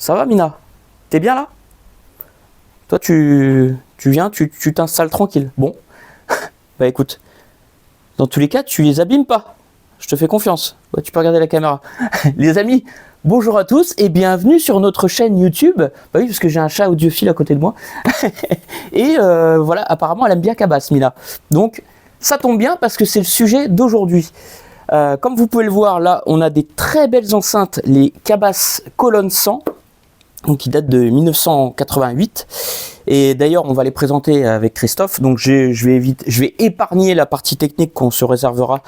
Ça va, Mina? T'es bien là? Toi, tu viens, tu t'installes tranquille. Bon, bah écoute, dans tous les cas, tu les abîmes pas. Je te fais confiance. Ouais, tu peux regarder la caméra. Les amis, bonjour à tous et bienvenue sur notre chaîne YouTube. Bah oui, parce que j'ai un chat audiophile à côté de moi. Et voilà, apparemment, elle aime bien Cabas, Mina. Donc, ça tombe bien parce que c'est le sujet d'aujourd'hui. Comme vous pouvez le voir, là, on a des très belles enceintes, les Cabas Colonne 100, donc qui datent de 1988. Et d'ailleurs, on va les présenter avec Christophe. Donc, je vais épargner la partie technique qu'on se réservera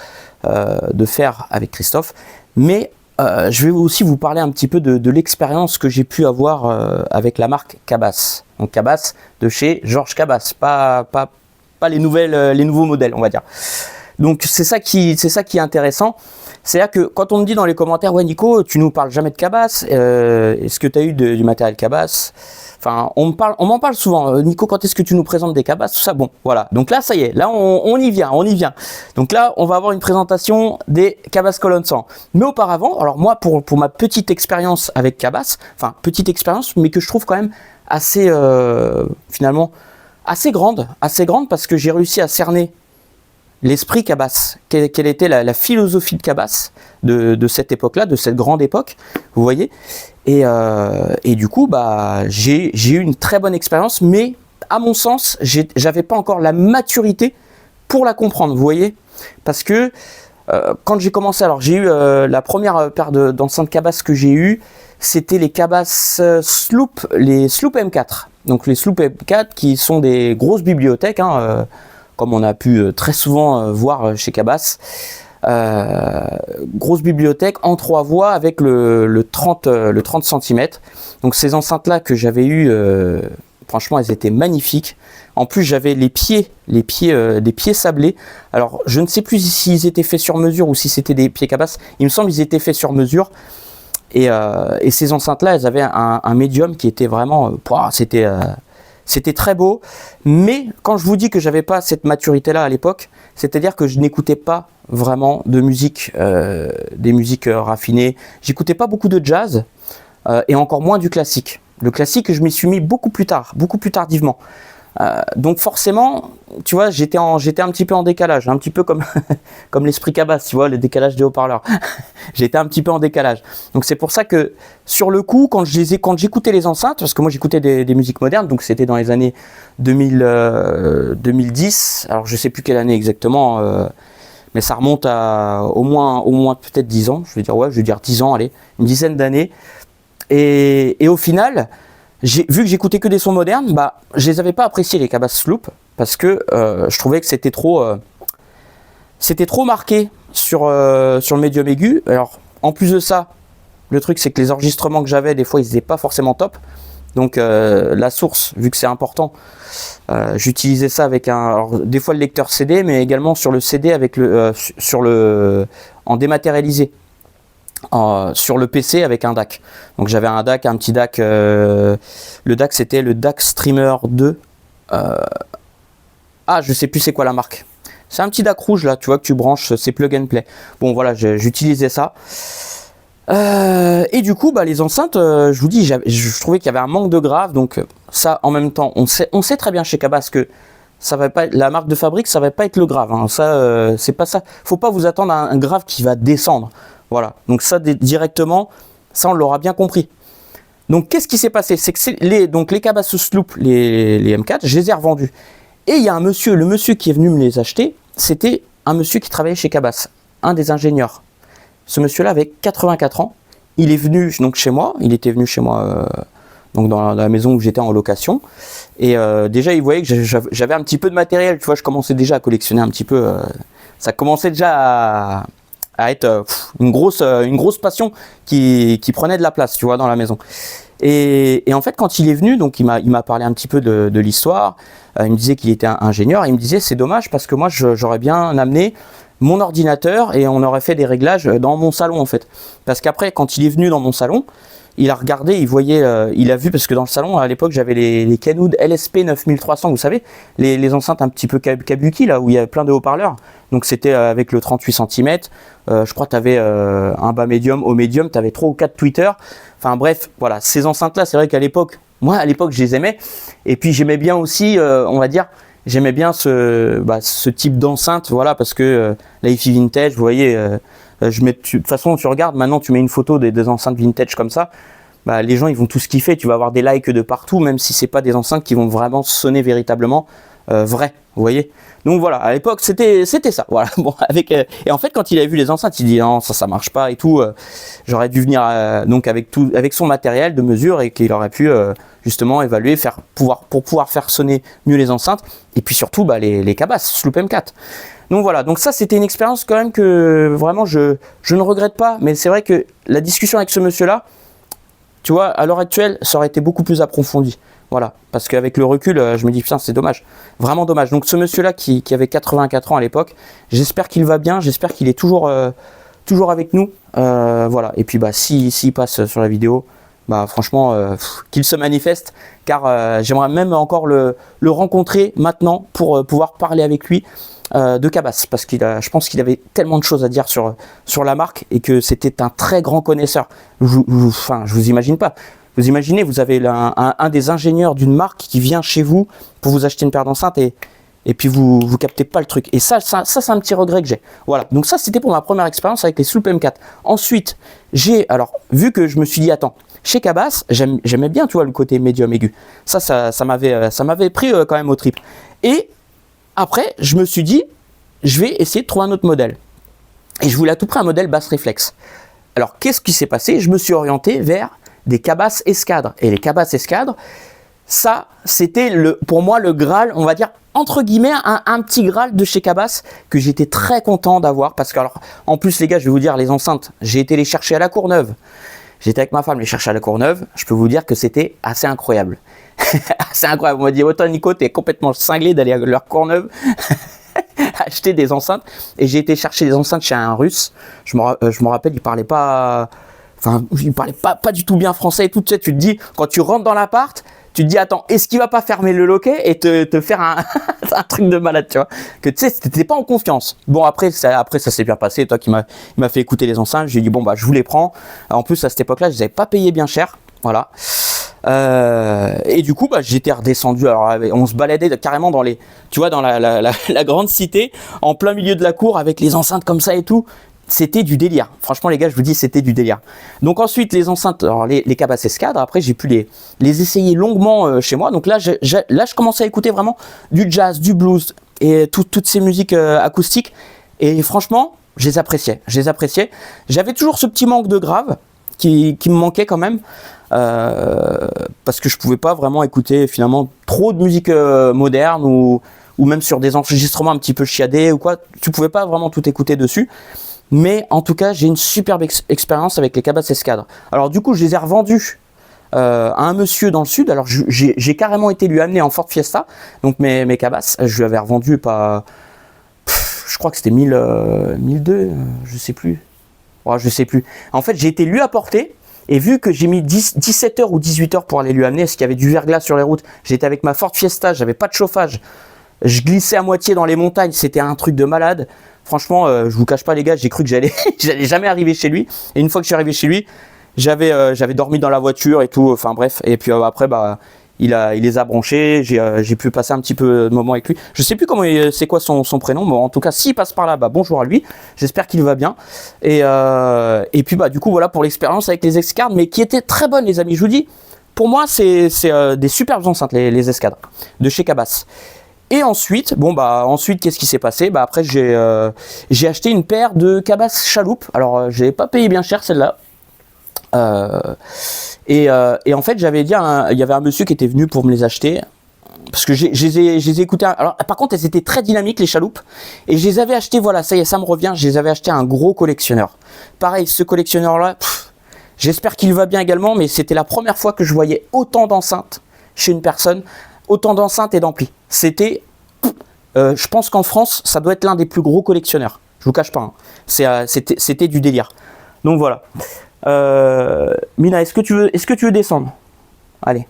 de faire avec Christophe. Mais je vais aussi vous parler un petit peu de l'expérience que j'ai pu avoir avec la marque Cabas. Donc, Cabas de chez Georges Cabas, pas les nouveaux modèles, on va dire. Donc, c'est ça qui est intéressant. C'est-à-dire que quand on me dit dans les commentaires, ouais Nico, tu nous parles jamais de Cabas, est-ce que tu as eu du matériel Cabas? Enfin, on m'en parle souvent. Nico, quand est-ce que tu nous présentes des Cabas? Tout ça, bon, voilà. Donc là, ça y est, là, on y vient. Donc là, on va avoir une présentation des Cabas Colonne 100. Mais auparavant, alors moi, pour ma petite expérience avec Cabas, enfin, petite expérience, mais que je trouve quand même assez, finalement, assez grande parce que j'ai réussi à cerner l'esprit Cabas, quelle était la philosophie de Cabas de cette époque-là, de cette grande époque, vous voyez. Et du coup, bah, j'ai eu une très bonne expérience, mais à mon sens, j'avais pas encore la maturité pour la comprendre, vous voyez. Parce que quand j'ai commencé, alors j'ai eu la première paire d'enceintes Cabas que j'ai eu, c'était les Cabas Sloop, les Sloop M4. Donc les Sloop M4 qui sont des grosses bibliothèques, hein, comme on a pu très souvent voir chez Cabas. Grosse bibliothèque en 3 voies avec le 30 cm. Donc ces enceintes-là que j'avais eues, franchement, elles étaient magnifiques. En plus, j'avais des pieds sablés. Alors, je ne sais plus s'ils étaient faits sur mesure ou si c'était des pieds Cabas. Il me semble qu'ils étaient faits sur mesure. Et ces enceintes-là, elles avaient un médium qui était vraiment... C'était très beau, mais quand je vous dis que j'avais pas cette maturité-là à l'époque, c'est-à-dire que je n'écoutais pas vraiment de musique, des musiques raffinées. J'écoutais pas beaucoup de jazz et encore moins du classique. Le classique, je m'y suis mis beaucoup plus tardivement. Donc forcément, tu vois, j'étais un petit peu en décalage, un petit peu comme comme l'esprit Cabas, tu vois, le décalage des haut-parleurs. J'étais un petit peu en décalage. Donc c'est pour ça que sur le coup, quand j'écoutais les enceintes, parce que moi j'écoutais des musiques modernes, donc c'était dans les années 2010. Alors je sais plus quelle année exactement, mais ça remonte à au moins peut-être 10 ans. Je vais dire 10 ans, allez, une dizaine d'années. Et au final, vu que j'écoutais que des sons modernes, bah, je les avais pas appréciés les Cabas Sloop parce que je trouvais que c'était trop marqué sur le médium aigu. Alors en plus de ça, le truc c'est que les enregistrements que j'avais des fois ils étaient pas forcément top. Donc la source, vu que c'est important, j'utilisais ça avec des fois le lecteur CD, mais également sur le CD avec en dématérialisé. Sur le PC avec un DAC. Donc j'avais un petit DAC. Le DAC c'était le DAC Streamer 2. Je sais plus c'est quoi la marque. C'est un petit DAC rouge là, tu vois, que tu branches, c'est plug and play. Bon voilà, j'utilisais ça. Et du coup, bah, les enceintes, je vous dis, je trouvais qu'il y avait un manque de grave. Donc ça, en même temps, on sait très bien chez Cabas que ça va pas, la marque de fabrique, ça va pas être le grave. Hein. Ça, c'est pas ça. Faut pas vous attendre à un grave qui va descendre. Voilà, donc ça directement, ça on l'aura bien compris. Donc qu'est-ce qui s'est passé? C'est que les Cabas Sloop, les M4, je les ai revendus. Et il y a le monsieur qui est venu me les acheter, c'était un monsieur qui travaillait chez Cabas, un des ingénieurs. Ce monsieur-là avait 84 ans, il est venu donc chez moi, donc dans la maison où j'étais en location. Et déjà il voyait que j'avais un petit peu de matériel, tu vois, je commençais déjà à collectionner un petit peu, ça commençait déjà à être une grosse passion qui prenait de la place, tu vois, dans la maison. Et en fait, quand il est venu, donc il m'a parlé un petit peu de l'histoire. Il me disait qu'il était un ingénieur. Et il me disait c'est dommage parce que moi j'aurais bien amené mon ordinateur et on aurait fait des réglages dans mon salon en fait. Parce qu'après, quand il est venu dans mon salon, il a regardé, il voyait, il a vu, parce que dans le salon, à l'époque, j'avais les Kenwood LSP 9300, vous savez, les enceintes un petit peu kabuki, là, où il y a plein de haut-parleurs. Donc c'était avec le 38 cm, je crois que tu avais un bas médium, au médium, tu avais 3 ou 4 tweeters. Enfin bref, voilà, ces enceintes-là, c'est vrai qu'à l'époque, moi, à l'époque, je les aimais. Et puis j'aimais bien aussi, on va dire, j'aimais bien ce type d'enceinte, voilà, parce que la hi-fi vintage, vous voyez, de toute façon, tu regardes, maintenant, tu mets une photo des enceintes vintage comme ça, bah, les gens, ils vont tous kiffer, tu vas avoir des likes de partout, même si c'est pas des enceintes qui vont vraiment sonner véritablement vrai, vous voyez. Donc voilà, à l'époque, c'était ça, voilà. Bon, et en fait, quand il a vu les enceintes, il dit non, ça marche pas et tout. J'aurais dû venir donc avec son matériel de mesure et qu'il aurait pu justement évaluer, pour pouvoir faire sonner mieux les enceintes et puis surtout les cabasses, Sloop M4. Donc voilà, donc ça c'était une expérience quand même que vraiment je ne regrette pas, mais c'est vrai que la discussion avec ce monsieur-là, tu vois, à l'heure actuelle, ça aurait été beaucoup plus approfondi. Voilà, parce qu'avec le recul, je me dis putain, c'est dommage, vraiment dommage. Donc ce monsieur-là qui avait 84 ans à l'époque, j'espère qu'il va bien, j'espère qu'il est toujours avec nous. Voilà, et puis bah s'il passe sur la vidéo, bah franchement, qu'il se manifeste, car j'aimerais même encore le rencontrer maintenant pour pouvoir parler avec lui de Cabas, parce je pense qu'il avait tellement de choses à dire sur la marque et que c'était un très grand connaisseur. Je vous imagine pas. Vous imaginez, vous avez un des ingénieurs d'une marque qui vient chez vous pour vous acheter une paire d'enceintes et puis vous captez pas le truc. Et ça c'est un petit regret que j'ai. Voilà, donc ça c'était pour ma première expérience avec les Sloop M4. Ensuite, vu que je me suis dit, attends, chez Cabas, j'aimais bien, tu vois, le côté médium aigu. Ça m'avait pris quand même au trip. Et après, je me suis dit, je vais essayer de trouver un autre modèle. Et je voulais à tout prix un modèle basse réflexe. Alors, qu'est-ce qui s'est passé? Je me suis orienté vers des cabasses escadres. Et les cabasses escadres, ça, c'était pour moi le Graal, on va dire, entre guillemets, un petit Graal de chez Cabas que j'étais très content d'avoir. Parce que, alors, en plus, les gars, je vais vous dire, les enceintes, j'ai été les chercher à la Courneuve. J'étais avec ma femme les chercher à la Courneuve. Je peux vous dire que c'était assez incroyable. C'est incroyable. On m'a dit, autant Nico, t'es complètement cinglé d'aller à leur Courneuve acheter des enceintes. Et j'ai été chercher des enceintes chez un Russe. Je me rappelle, il parlait pas du tout bien français et tout. Tu sais, tu te dis, quand tu rentres dans l'appart, tu te dis, attends, est-ce qu'il va pas fermer le loquet et te faire un truc de malade, tu vois? Que tu sais, t'étais pas en confiance. Bon, après, ça s'est bien passé. Toi qui m'a fait écouter les enceintes, j'ai dit, bon, bah, je vous les prends. En plus, à cette époque-là, je les avais pas payés bien cher. Voilà. Et du coup, bah, j'étais redescendu. Alors, on se baladait carrément dans la grande cité, en plein milieu de la cour, avec les enceintes comme ça et tout. C'était du délire. Franchement, les gars, je vous dis, c'était du délire. Donc ensuite, les enceintes, alors les Cabas escadres, après, j'ai pu les essayer longuement chez moi. Donc là, je commençais à écouter vraiment du jazz, du blues et toutes ces musiques acoustiques. Et franchement, je les appréciais. J'avais toujours ce petit manque de grave qui me manquait quand même. Parce que je pouvais pas vraiment écouter finalement trop de musique moderne ou même sur des enregistrements un petit peu chiadés ou quoi. Tu pouvais pas vraiment tout écouter dessus. Mais en tout cas, j'ai une superbe expérience avec les Cabas escadres. Alors du coup, je les ai revendus à un monsieur dans le sud. Alors j'ai carrément été lui amener en Ford Fiesta. Donc mes Cabas, je lui avais revendu je crois que c'était 1002, je sais plus. Ouais, je sais plus. En fait, j'ai été lui apporter. Et vu que j'ai mis 17 heures ou 18 heures pour aller lui amener, parce qu'il y avait du verglas sur les routes, j'étais avec ma Ford Fiesta, j'avais pas de chauffage. Je glissais à moitié dans les montagnes, c'était un truc de malade. Franchement, je vous cache pas les gars, j'ai cru que j'allais jamais arriver chez lui. Et une fois que je suis arrivé chez lui, j'avais dormi dans la voiture et tout. Enfin bref. Et puis après, bah, il les a branchés. J'ai pu passer un petit peu de moment avec lui. Je sais plus c'est quoi son prénom. Bon, en tout cas, s'il passe par là, bah bonjour à lui. J'espère qu'il va bien. Et puis bah du coup voilà pour l'expérience avec les escadres, mais qui était très bonne les amis. Je vous dis, pour moi c'est des superbes enceintes les escadres de chez Cabas. Et ensuite, qu'est-ce qui s'est passé? Bah après, j'ai acheté une paire de Cabas chaloupe. Alors, j'ai pas payé bien cher celle-là. Et en fait, j'avais dit, il y avait un monsieur qui était venu pour me les acheter. Parce que je les ai écoutés. Alors, par contre, elles étaient très dynamiques, les chaloupes. Et je les avais achetées, voilà, ça y est, ça me revient. Je les avais achetées à un gros collectionneur. Pareil, ce collectionneur-là, j'espère qu'il va bien également, mais c'était la première fois que je voyais autant d'enceintes chez une personne. Autant d'enceintes et d'amplis. C'était, je pense qu'en France, ça doit être l'un des plus gros collectionneurs. Je vous cache pas. Hein. C'était du délire. Donc voilà. Mina, est-ce que tu veux descendre? Allez.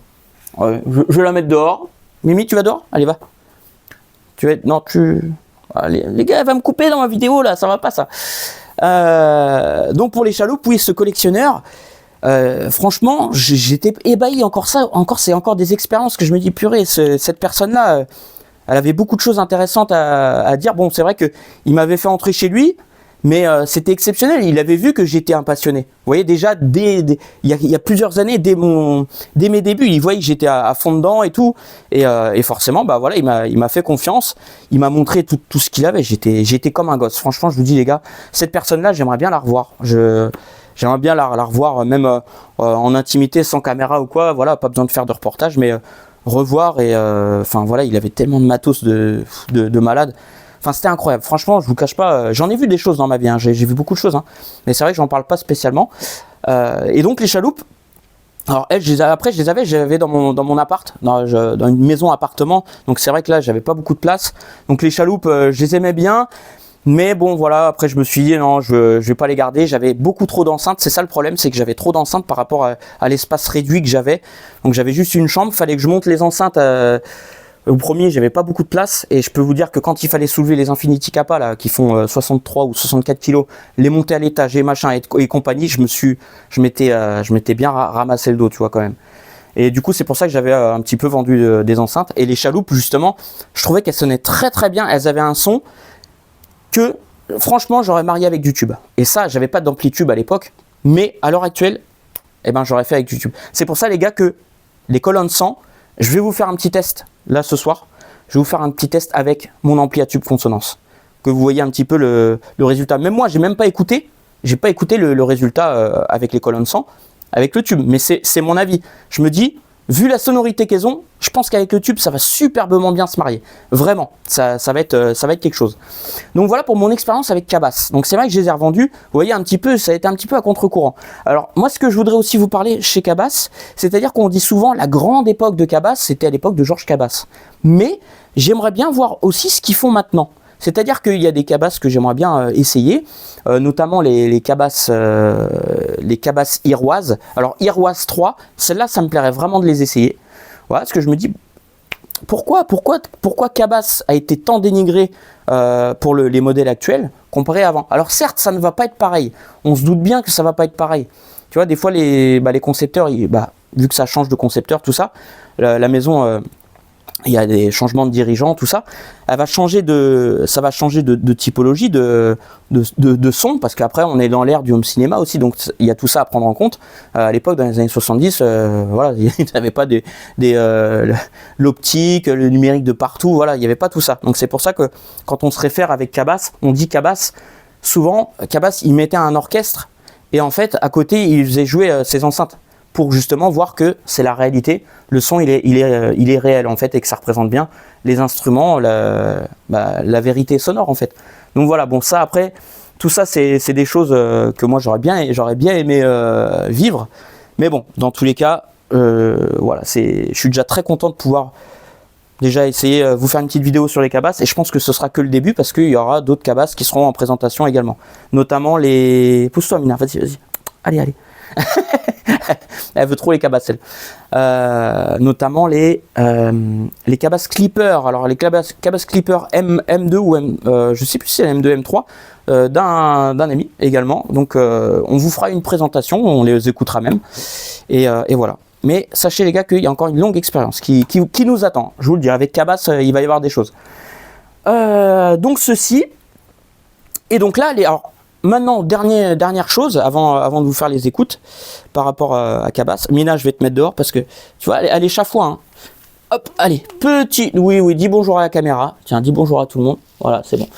Je vais la mettre dehors. Mimi, tu vas dehors? Allez, va. Non, Allez, les gars, elle va me couper dans ma vidéo, là. Ça va pas, ça. Donc, pour les chaloupes, oui, ce collectionneur... franchement, j'étais ébahi. C'est encore des expériences que je me dis, purée, cette personne-là, elle avait beaucoup de choses intéressantes à dire. Bon, c'est vrai que il m'avait fait entrer chez lui, mais c'était exceptionnel. Il avait vu que j'étais un passionné. Vous voyez, déjà, il y a plusieurs années, dès mes débuts, il voyait que j'étais à fond dedans et tout. Et forcément, bah voilà, il m'a fait confiance. Il m'a montré tout ce qu'il avait. J'étais comme un gosse. Franchement, je vous dis, les gars, cette personne-là, j'aimerais bien la revoir. J'aimerais bien la revoir, même en intimité, sans caméra ou quoi. Voilà, pas besoin de faire de reportage, mais revoir. Et enfin voilà, il avait tellement de matos de malade. Enfin, c'était incroyable. Franchement, je vous cache pas, j'en ai vu des choses dans ma vie. Hein. J'ai vu beaucoup de choses, hein. Mais c'est vrai que j'en parle pas spécialement. Et donc les chaloupes. Alors elles, j'avais dans mon appart, dans une maison appartement. Donc c'est vrai que là, j'avais pas beaucoup de place. Donc les chaloupes, je les aimais bien. Mais bon, voilà, après je me suis dit non, je vais pas les garder. J'avais beaucoup trop d'enceintes. C'est ça le problème, c'est que j'avais trop d'enceintes par rapport à l'espace réduit que j'avais. Donc j'avais juste une chambre, fallait que je monte les enceintes. Au premier, j'avais pas beaucoup de place. Et je peux vous dire que quand il fallait soulever les Infinity Kappa, là, qui font 63 ou 64 kilos, les monter à l'étage et machin et compagnie, je m'étais bien ramassé le dos, tu vois, quand même. Et du coup, c'est pour ça que j'avais un petit peu vendu des enceintes. Et les chaloupes, justement, je trouvais qu'elles sonnaient très très bien. Elles avaient un son que franchement j'aurais marié avec du tube. Et ça, j'avais pas d'amplitude à l'époque, mais à l'heure actuelle, eh ben j'aurais fait avec du tube. C'est pour ça les gars que les colonnes 100, je vais vous faire un petit test là ce soir. Je vais vous faire un petit test avec mon ampli à tube consonance, que vous voyez un petit peu le résultat. Même moi, j'ai même pas écouté, le résultat avec les colonnes 100, avec le tube. Mais c'est mon avis. Je me dis, vu la sonorité qu'elles ont, je pense qu'avec le tube, ça va superbement bien se marier. Vraiment, ça va être quelque chose. Donc voilà pour mon expérience avec Cabas. Donc c'est vrai que je les ai revendus. Vous voyez un petit peu, ça a été un petit peu à contre-courant. Alors moi, ce que je voudrais aussi vous parler chez Cabas, c'est-à-dire qu'on dit souvent la grande époque de Cabas, c'était à l'époque de Georges Cabas. Mais j'aimerais bien voir aussi ce qu'ils font maintenant. C'est-à-dire qu'il y a des cabasses que j'aimerais bien essayer, notamment les cabasses iroises. Alors iroise 3, celle-là, ça me plairait vraiment de les essayer. Voilà, parce que je me dis, pourquoi Cabas a été tant dénigré pour les modèles actuels comparé à avant. Alors certes, ça ne va pas être pareil. On se doute bien que ça ne va pas être pareil. Tu vois, des fois, les concepteurs, vu que ça change de concepteur, tout ça, la maison... il y a des changements de dirigeants, tout ça. Ça va changer de typologie de son, parce qu'après on est dans l'ère du home cinéma aussi, donc il y a tout ça à prendre en compte. À l'époque, dans les années 70, voilà, il n'y avait pas l'optique, le numérique de partout, voilà, il n'y avait pas tout ça. Donc c'est pour ça que quand on se réfère avec Cabas, on dit Cabas, souvent Cabas il mettait un orchestre et en fait à côté il faisait jouer ses enceintes, pour justement voir que c'est la réalité, le son il est réel en fait, et que ça représente bien les instruments, la vérité sonore en fait. Donc voilà, bon ça après, tout ça c'est des choses que moi j'aurais bien aimé vivre, mais bon, dans tous les cas, voilà, je suis déjà très content de pouvoir déjà essayer vous faire une petite vidéo sur les cabasses, et je pense que ce sera que le début, parce qu'il y aura d'autres cabasses qui seront en présentation également, notamment les... Pousse-toi Mina, vas-y, allez. Elle veut trop les cabasses, notamment les cabasses Clipper. Alors les cabasses Clipper M2 ou je sais plus si c'est M2 M3 d'un ami également. Donc on vous fera une présentation, on les écoutera même, et voilà. Mais sachez les gars qu'il y a encore une longue expérience qui nous attend. Je vous le dis, avec Cabas il va y avoir des choses. Donc ceci, et donc là alors maintenant, dernière chose, avant de vous faire les écoutes, par rapport à Cabas. Mina, je vais te mettre dehors parce que, tu vois, elle est chaque hein. Hop, allez, oui, dis bonjour à la caméra. Tiens, dis bonjour à tout le monde. Voilà, c'est bon.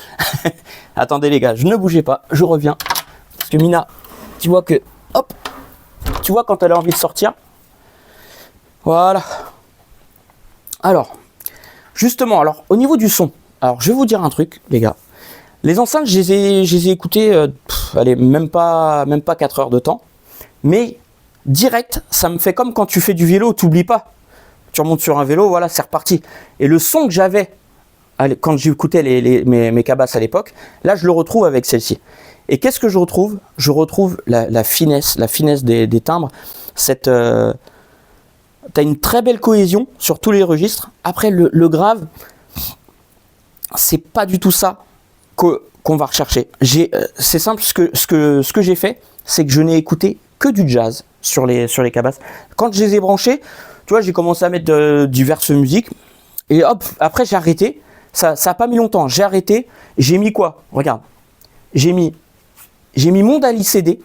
Attendez les gars, je ne bougez pas, je reviens. Parce que Mina, tu vois que, hop, tu vois quand elle a envie de sortir. Voilà. Alors, justement, au niveau du son, alors je vais vous dire un truc, les gars. Les enceintes, je les ai écoutées, allez, même pas 4 heures de temps. Mais direct, ça me fait comme quand tu fais du vélo, t'oublies pas. Tu remontes sur un vélo, voilà, c'est reparti. Et le son que j'avais quand j'écoutais mes cabasses à l'époque, là, je le retrouve avec celle-ci. Et qu'est-ce que je retrouve? Je retrouve la finesse des timbres. T'as une très belle cohésion sur tous les registres. Après, le grave, c'est pas du tout ça qu'on va rechercher. C'est simple, ce que j'ai fait, c'est que je n'ai écouté que du jazz sur les cabasses. Quand je les ai branchés, tu vois, j'ai commencé à mettre diverses musiques. Et hop, après j'ai arrêté. Ça a pas mis longtemps. J'ai arrêté. J'ai mis quoi? Regarde. J'ai mis mon DALI CD.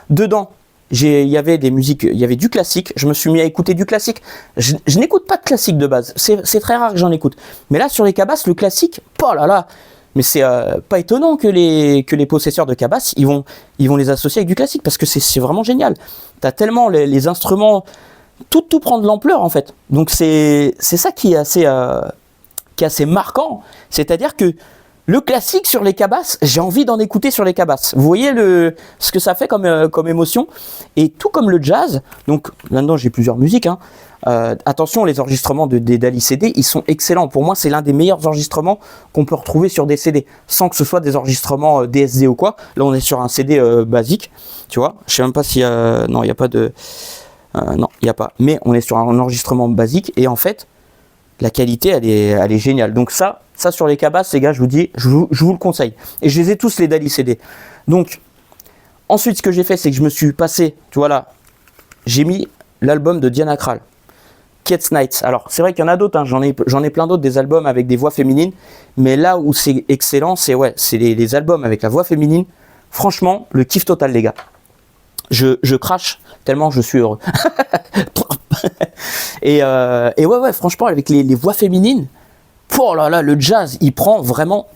Dedans, il y avait des musiques, il y avait du classique. Je me suis mis à écouter du classique. Je n'écoute pas de classique de base. C'est très rare que j'en écoute. Mais là, sur les cabasses, le classique, oh là là. Mais c'est pas étonnant que les possesseurs de cabasses, ils vont les associer avec du classique, parce que c'est vraiment génial. T'as tellement les instruments, tout prend de l'ampleur en fait. Donc c'est ça qui est assez marquant. C'est-à-dire que le classique sur les cabasses, j'ai envie d'en écouter sur les cabasses. Vous voyez ce que ça fait comme émotion. Et tout comme le jazz, donc là-dedans j'ai plusieurs musiques, hein. Attention, les enregistrements des DALI CD, ils sont excellents. Pour moi, c'est l'un des meilleurs enregistrements qu'on peut retrouver sur des CD, sans que ce soit des enregistrements DSD ou quoi. Là, on est sur un CD basique, tu vois. Je sais même pas s'il y a... Non, il n'y a pas de... non, il n'y a pas. Mais on est sur un enregistrement basique, et en fait, la qualité, elle est géniale. Donc ça sur les cabasses, les gars, je vous dis, je vous le conseille. Et je les ai tous, les DALI CD. Donc, ensuite, ce que j'ai fait, c'est que je me suis passé, tu vois là, j'ai mis l'album de Diana Krall, Kids Nights. Alors, c'est vrai qu'il y en a d'autres, hein. J'en ai plein d'autres, des albums avec des voix féminines. Mais là où c'est excellent, c'est les albums avec la voix féminine. Franchement, le kiff total, les gars. Je crache tellement je suis heureux. et ouais, franchement, avec les voix féminines, oh là là, le jazz, il prend vraiment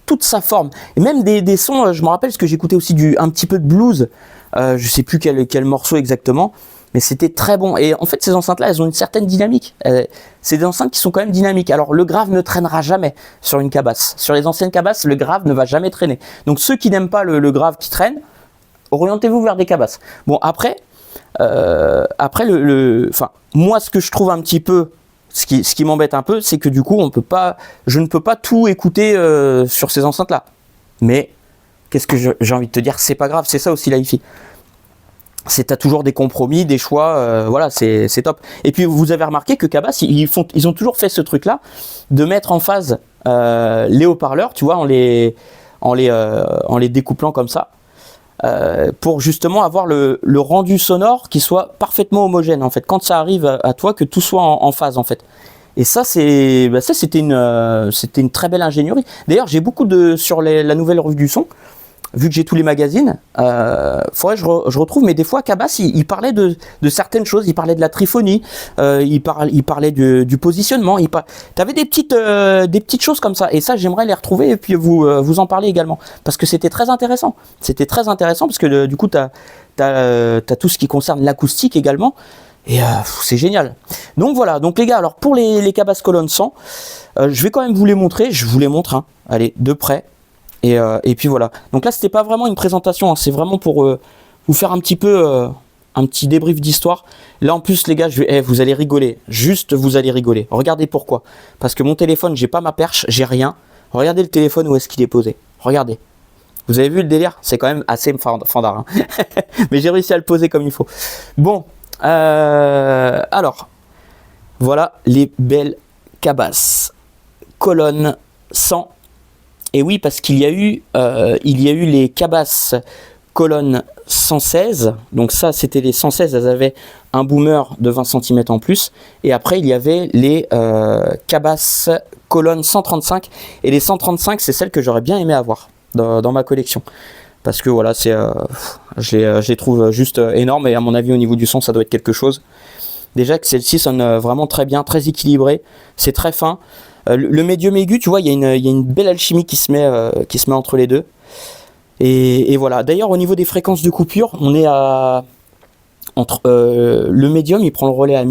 toute sa forme. Et même des sons, je me rappelle, parce que j'écoutais aussi un petit peu de blues. Je sais plus quel morceau exactement, mais c'était très bon. Et en fait, ces enceintes-là, elles ont une certaine dynamique. C'est des enceintes qui sont quand même dynamiques. Alors, le grave ne traînera jamais sur une cabasse. Sur les anciennes cabasses, le grave ne va jamais traîner. Donc, ceux qui n'aiment pas le grave qui traîne, orientez-vous vers des cabasses. Bon, après, moi, ce que je trouve un petit peu, ce qui m'embête un peu, c'est que du coup, je ne peux pas tout écouter sur ces enceintes-là. Mais qu'est-ce que j'ai envie de te dire, c'est pas grave, c'est ça aussi la hi-fi. T'as toujours des compromis, des choix, voilà, c'est top. Et puis vous avez remarqué que Cabas, ils ont toujours fait ce truc-là, de mettre en phase les haut-parleurs, tu vois, en les découplant comme ça, pour justement avoir le rendu sonore qui soit parfaitement homogène, en fait. Quand ça arrive à toi, que tout soit en phase, en fait. Et ça, c'était une très belle ingénierie. D'ailleurs, j'ai beaucoup sur la nouvelle revue du son, vu que j'ai tous les magazines, faudrait que je retrouve, mais des fois, Cabas, il parlait de certaines choses, il parlait de la triphonie, il parlait du positionnement, t'avais des petites choses comme ça, et ça, j'aimerais les retrouver, et puis vous en parler également, parce que c'était très intéressant, parce que du coup, t'as tout ce qui concerne l'acoustique également, et c'est génial. Donc voilà, donc les gars, alors pour les Cabas Colonne 100, je vais quand même vous les montrer, je vous les montre, hein. Allez, de près. Et puis voilà. Donc là, c'était pas vraiment une présentation, hein, c'est vraiment pour vous faire un petit peu un petit débrief d'histoire. Là, en plus, les gars, vous allez rigoler. Juste, vous allez rigoler. Regardez pourquoi. Parce que mon téléphone, j'ai pas ma perche, j'ai rien. Regardez le téléphone, où est-ce qu'il est posé. Regardez. Vous avez vu le délire? C'est quand même assez fandard. Hein. Mais j'ai réussi à le poser comme il faut. Bon. Alors. Voilà les belles Cabas Colonne 100. Et oui, parce qu'il y a eu les Cabas Colonne 116. Donc ça, c'était les 116. Elles avaient un boomer de 20 cm en plus. Et après, il y avait les Cabas Colonne 135. Et les 135, c'est celles que j'aurais bien aimé avoir dans ma collection. Parce que voilà, je les trouve juste énormes. Et à mon avis, au niveau du son, ça doit être quelque chose. Déjà que celle-ci sonne vraiment très bien, très équilibrée. C'est très fin. Le médium aigu, tu vois, il y a une belle alchimie qui se met entre les deux. Et voilà. D'ailleurs, au niveau des fréquences de coupure, on est le médium, il prend le relais à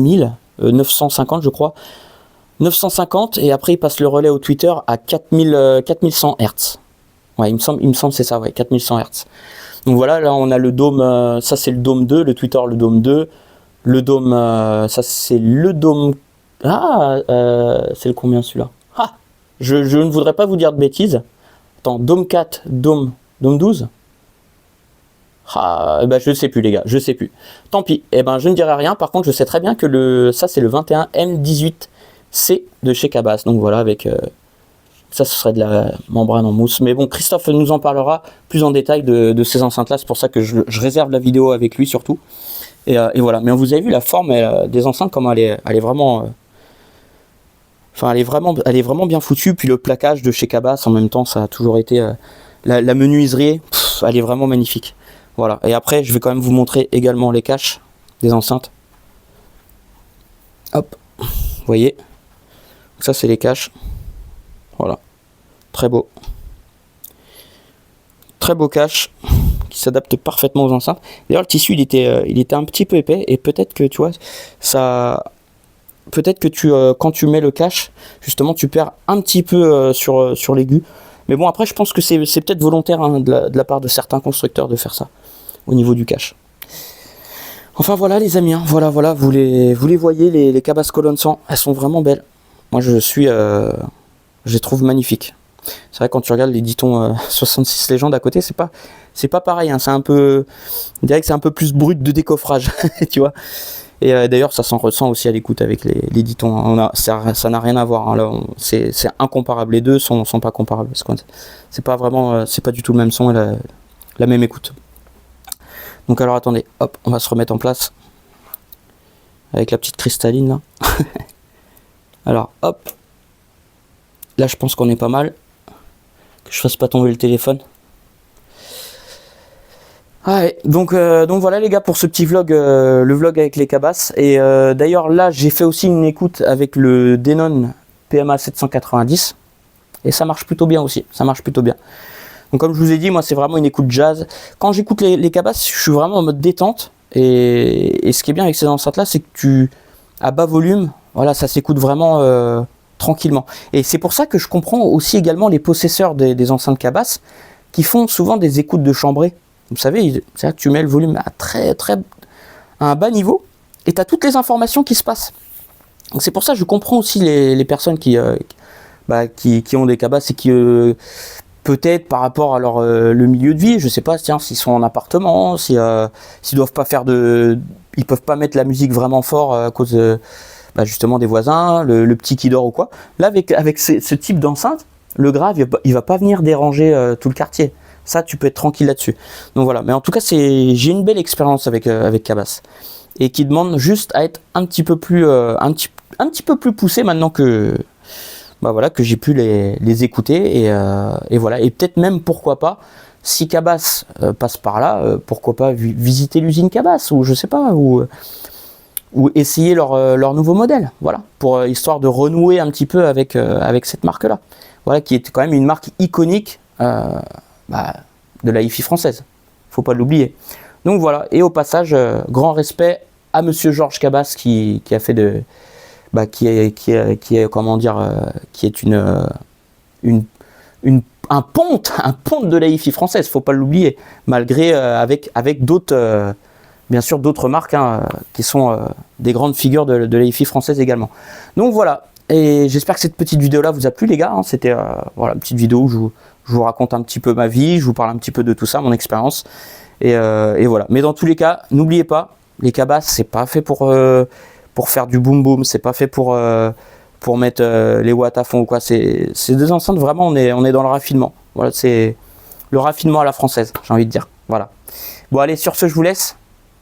950, je crois. 950, et après, il passe le relais au Twitter à 4100 Hz. Ouais, il me semble c'est ça, ouais, 4100 Hz. Donc voilà, là, on a le dôme, ça c'est le dôme 2, le Twitter, le dôme 2. Le dôme, ça c'est le dôme... Ah, c'est le combien celui-là? Ah, je ne voudrais pas vous dire de bêtises. Attends, Dome 4, Dome 12. Ah, bah je sais plus les gars, je sais plus. Tant pis, eh ben je ne dirai rien. Par contre, je sais très bien que ça c'est le 21M18C de chez Cabas. Donc voilà, avec ça ce serait de la membrane en mousse. Mais bon, Christophe nous en parlera plus en détail de ces enceintes-là. C'est pour ça que je réserve la vidéo avec lui surtout. Et voilà. Mais vous avez vu la forme des enceintes, comment elle est vraiment. Enfin, elle est vraiment bien foutue. Puis le plaquage de chez Cabas, en même temps, ça a toujours été la menuiserie. Elle est vraiment magnifique. Voilà, et après je vais quand même vous montrer également les caches des enceintes. Hop, vous voyez, ça c'est les caches. Voilà, très beau. Très beau cache qui s'adapte parfaitement aux enceintes. D'ailleurs le tissu il était un petit peu épais et peut-être que tu vois, peut-être que quand tu mets le cache, justement tu perds un petit peu sur l'aigu. Mais bon après je pense que c'est peut-être volontaire hein, de la part de certains constructeurs de faire ça. Au niveau du cache. Enfin voilà les amis, hein. Voilà, vous les voyez, les Cabas colonne 100, elles sont vraiment belles. Moi je les trouve magnifiques. C'est vrai quand tu regardes les Ditton 66 légendes à côté, c'est pas pareil, hein. C'est un peu, on dirait que c'est un peu plus brut de décoffrage, tu vois. Et d'ailleurs ça s'en ressent aussi à l'écoute avec les Ditton. Ça n'a rien à voir, hein. Là c'est incomparable, les deux sont pas comparables. C'est pas vraiment, c'est pas du tout le même son et la même écoute. Donc alors attendez, hop, on va se remettre en place avec la petite cristalline là. Alors hop, là je pense qu'on est pas mal. Que je fasse pas tomber le téléphone. Ouais, donc voilà les gars pour ce petit vlog, le vlog avec les Cabas. Et d'ailleurs là j'ai fait aussi une écoute avec le Denon PMA 790 et ça marche plutôt bien aussi, ça marche plutôt bien. Donc comme je vous ai dit, moi c'est vraiment une écoute jazz. Quand j'écoute les Cabas, je suis vraiment en mode détente. Et ce qui est bien avec ces enceintes là, c'est que à bas volume, voilà, ça s'écoute vraiment tranquillement. Et c'est pour ça que je comprends aussi également les possesseurs des enceintes Cabas qui font souvent des écoutes de chambrée. Vous savez, c'est-à-dire que tu mets le volume à un bas niveau et tu as toutes les informations qui se passent. Donc c'est pour ça que je comprends aussi les personnes qui ont des Cabas et qui peut-être par rapport à leur le milieu de vie, je sais pas, tiens, s'ils sont en appartement, s'ils doivent pas ils peuvent pas mettre la musique vraiment fort à cause justement des voisins, le petit qui dort ou quoi. Là, avec ce type d'enceinte, le grave, il va pas venir déranger tout le quartier. Ça, tu peux être tranquille là-dessus. Donc voilà. Mais en tout cas, j'ai une belle expérience avec Cabas et qui demande juste à être un petit peu plus poussé maintenant que voilà, que j'ai pu les écouter et voilà. Et peut-être même pourquoi pas, si Cabas passe par là, pourquoi pas visiter l'usine Cabas ou je sais pas, ou essayer leur nouveau modèle, voilà, pour histoire de renouer un petit peu avec cette marque-là, voilà, qui est quand même une marque iconique de la hi-fi française, faut pas l'oublier. Donc voilà, et au passage, grand respect à Monsieur Georges Cabas qui a fait qui est comment dire, qui est un ponte de la hi-fi française, faut pas l'oublier, malgré avec d'autres bien sûr d'autres marques qui sont des grandes figures de la hi-fi française également. Donc voilà, et j'espère que cette petite vidéo là vous a plu les gars, hein. C'était voilà, une petite vidéo où je vous raconte un petit peu ma vie, je vous parle un petit peu de tout ça, mon expérience, et voilà. Mais dans tous les cas, n'oubliez pas, les Cabas c'est pas fait pour faire du boom boom, c'est pas fait pour mettre les watts à fond ou quoi, c'est des enceintes vraiment, on est dans le raffinement, voilà, c'est le raffinement à la française, j'ai envie de dire, voilà. Bon allez, sur ce je vous laisse.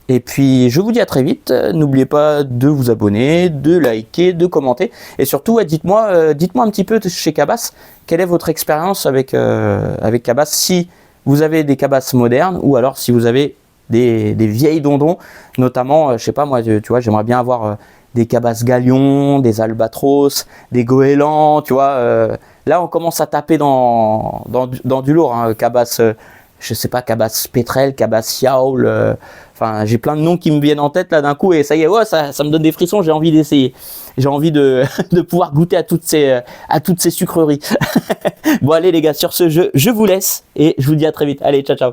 Et puis je vous dis à très vite, n'oubliez pas de vous abonner, de liker, de commenter, et surtout dites-moi un petit peu chez Cabas, quelle est votre expérience avec Cabas, si vous avez des Cabas modernes, ou alors si vous avez des vieilles dondons, notamment, je sais pas moi, tu vois, j'aimerais bien avoir des Cabas Galion, des Albatros, des Goélands, tu vois, là on commence à taper dans du lourd, hein, Cabas, je sais pas, Cabas Petrel, Cabas Yaoul, enfin j'ai plein de noms qui me viennent en tête là d'un coup et ça y est, ouais, ça me donne des frissons, j'ai envie d'essayer, j'ai envie de pouvoir goûter à toutes ces sucreries. Bon allez les gars, sur ce je vous laisse et je vous dis à très vite, allez ciao ciao.